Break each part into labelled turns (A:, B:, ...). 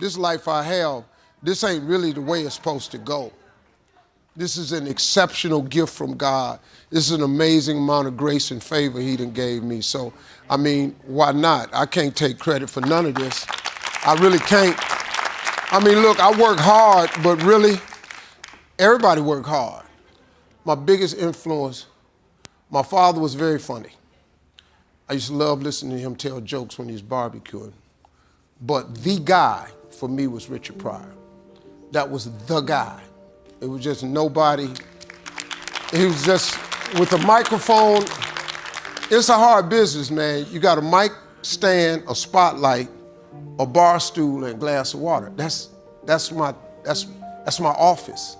A: this life I have, this ain't really the way it's supposed to go. This is an exceptional gift from God. This is an amazing amount of grace and favor he done gave me. So, I mean, why not? I can't take credit for none of this. I really can't. I mean, look, I work hard, but really, everybody work hard. My biggest influence, my father was very funny. I used to love listening to him tell jokes when he was barbecuing. But the guy for me was Richard Pryor. That was the guy. It was just nobody. He was just with a microphone. It's a hard business, man. You got a mic stand, a spotlight, a bar stool, and a glass of water. That's my office.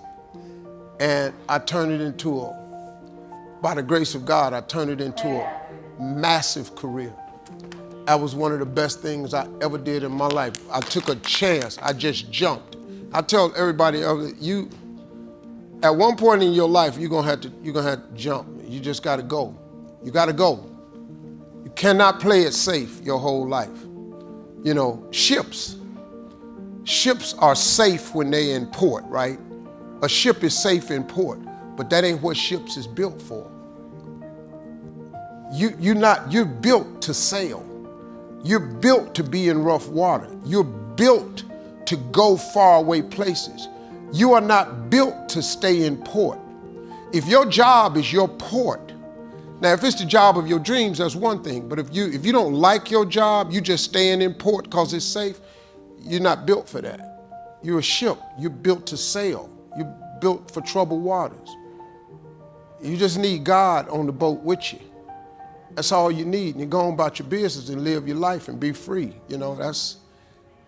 A: And I turned it into by the grace of God, I turned it into a massive career. That was one of the best things I ever did in my life. I took a chance. I just jumped. I tell everybody, at one point in your life, you're gonna have to jump. You just gotta go. You gotta go. You cannot play it safe your whole life. You know, ships are safe when they're in port, right? A ship is safe in port, but that ain't what ships is built for. You're built to sail. You're built to be in rough water. You're built to go far away places. You are not built to stay in port. If your job is your port, now if it's the job of your dreams, that's one thing. But if you don't like your job, you just staying in port because it's safe, you're not built for that. You're a ship. You're built to sail. You're built for troubled waters. You just need God on the boat with you. That's all you need. And you go on about your business and live your life and be free. You know, that's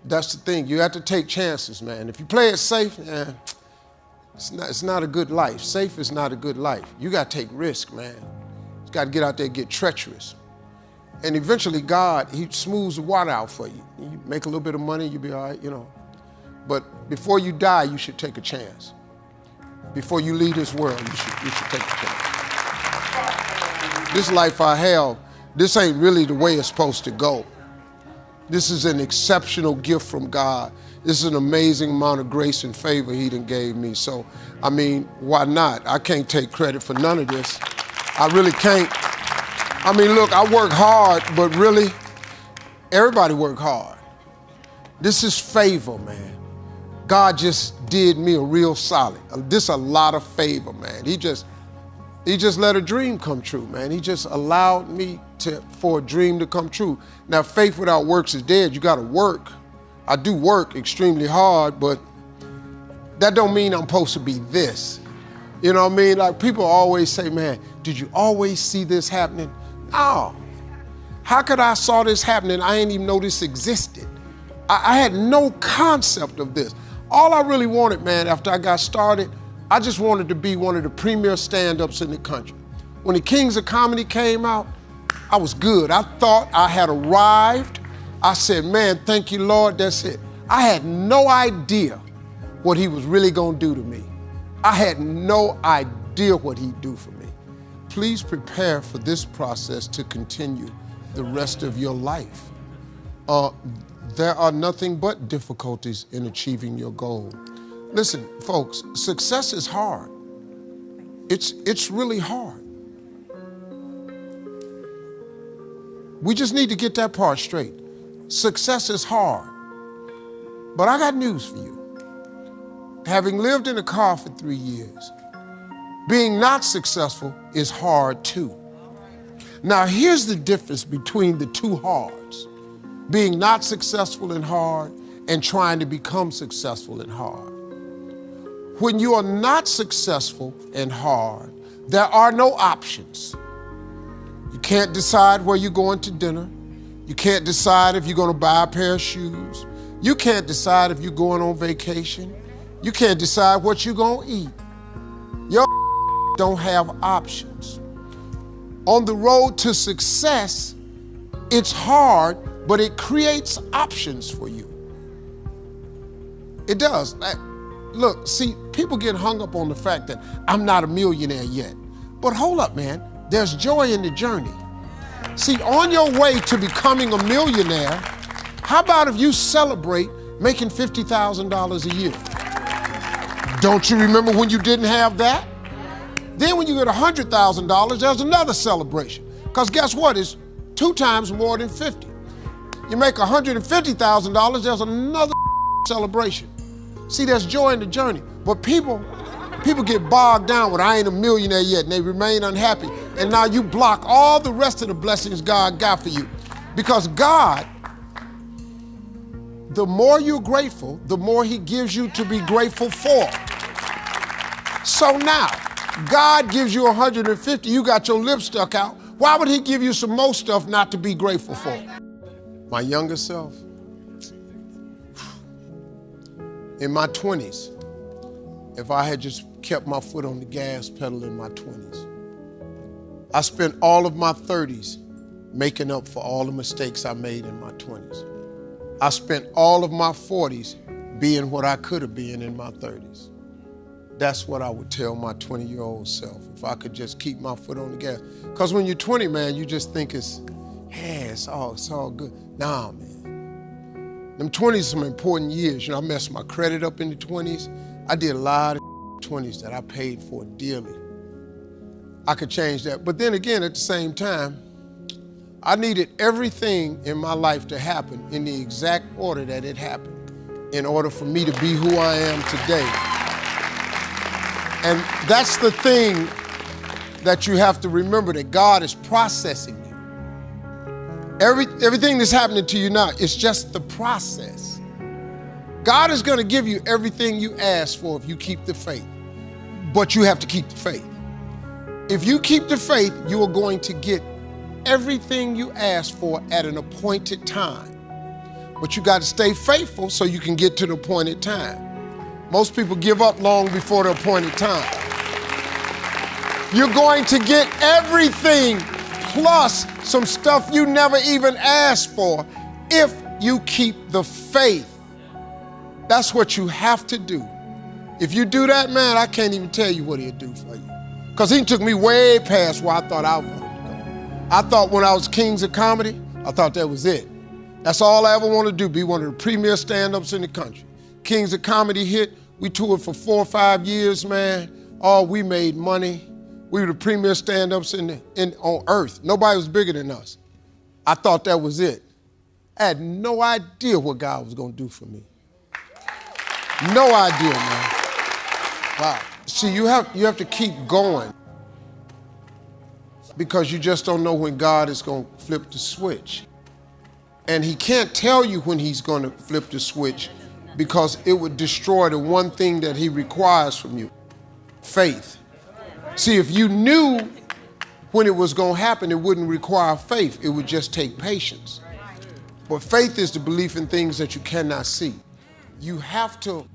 A: the thing. You have to take chances, man. If you play it safe, it's not a good life. Safe is not a good life. You got to take risk, man. You got to get out there and get treacherous. And eventually God, he smooths the water out for you. You make a little bit of money, you'll be all right, you know. But before you die, you should take a chance. Before you leave this world, you should take a chance. This life I have, this ain't really the way it's supposed to go. This is an exceptional gift from God. This is an amazing amount of grace and favor he done gave me. So, I mean, why not? I can't take credit for none of this. I really can't. I mean, look, I work hard, but really, everybody work hard. This is favor, man. God just did me a real solid. This a lot of favor, man. He just let a dream come true, man. He just allowed me for a dream to come true. Now, faith without works is dead. You got to work. I do work extremely hard, but that don't mean I'm supposed to be this. You know what I mean? Like people always say, man, did you always see this happening? No. How could I saw this happening? I didn't even know this existed. I had no concept of this. All I really wanted, man, after I got started, I just wanted to be one of the premier stand-ups in the country. When the Kings of Comedy came out, I was good. I thought I had arrived. I said, man, thank you, Lord, that's it. I had no idea what he was really gonna do to me. I had no idea what he'd do for me. Please prepare for this process to continue the rest of your life. There are nothing but difficulties in achieving your goal. Listen, folks, success is hard. It's really hard. We just need to get that part straight. Success is hard. But I got news for you. Having lived in a car for 3 years, being not successful is hard too. Now here's the difference between the two hards. Being not successful and hard and trying to become successful and hard. When you are not successful and hard, there are no options. You can't decide where you're going to dinner. You can't decide if you're going to buy a pair of shoes. You can't decide if you're going on vacation. You can't decide what you're going to eat. Your don't have options. On the road to success, it's hard, but it creates options for you. It does. Look, see, people get hung up on the fact that I'm not a millionaire yet. But hold up, man. There's joy in the journey. See, on your way to becoming a millionaire, how about if you celebrate making $50,000 a year. Don't you remember when you didn't have that? Then when you get $100,000, there's another celebration. Because guess what? It's 2 times more than 50. You make $150,000, there's another celebration. See, there's joy in the journey. But people get bogged down with, I ain't a millionaire yet, and they remain unhappy. And now you block all the rest of the blessings God got for you. Because God, the more you're grateful, the more he gives you to be grateful for. So now, God gives you 150, you got your lips stuck out. Why would he give you some more stuff not to be grateful for? My younger self, in my 20s, if I had just kept my foot on the gas pedal in my 20s, I spent all of my 30s making up for all the mistakes I made in my 20s. I spent all of my 40s being what I could have been in my 30s. That's what I would tell my 20-year-old self, if I could just keep my foot on the gas. Because when you're 20, man, you just think it's all good. Nah, man. Them 20s are some important years. You know, I messed my credit up in the 20s. I did a lot of 20s that I paid for dearly. I could change that. But then again, at the same time, I needed everything in my life to happen in the exact order that it happened in order for me to be who I am today. And that's the thing that you have to remember, that God is processing you. Everything that's happening to you now, it's just the process. God is going to give you everything you ask for if you keep the faith. But you have to keep the faith. If you keep the faith, you are going to get everything you ask for at an appointed time. But you got to stay faithful so you can get to the appointed time. Most people give up long before the appointed time. You're going to get everything plus some stuff you never even asked for if you keep the faith. That's what you have to do. If you do that, man, I can't even tell you what he'll do for you. Because he took me way past where I thought I wanted to go. I thought when I was Kings of Comedy, I thought that was it. That's all I ever wanted to do, be one of the premier stand-ups in the country. Kings of Comedy hit. We toured for 4 or 5 years, man. Oh, we made money. We were the premier stand-ups on earth. Nobody was bigger than us. I thought that was it. I had no idea what God was going to do for me. No idea, man. Wow. See, you have to keep going because you just don't know when God is going to flip the switch. And he can't tell you when he's going to flip the switch because it would destroy the one thing that he requires from you, faith. See, if you knew when it was going to happen, it wouldn't require faith. It would just take patience. But faith is the belief in things that you cannot see. You have to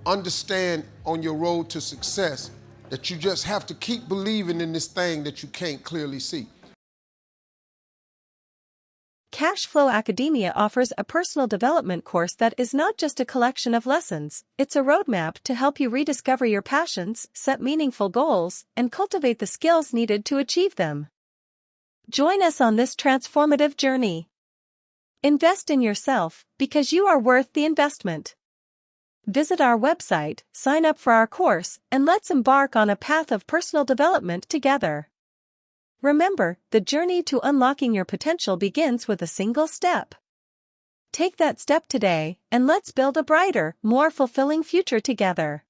A: understand on your road to success that you just have to keep believing in this thing that you can't clearly see.
B: Cashflow Academia offers a personal development course that is not just a collection of lessons, it's a roadmap to help you rediscover your passions, set meaningful goals, and cultivate the skills needed to achieve them. Join us on this transformative journey. Invest in yourself, because you are worth the investment. Visit our website, sign up for our course, and let's embark on a path of personal development together. Remember, the journey to unlocking your potential begins with a single step. Take that step today, and let's build a brighter, more fulfilling future together.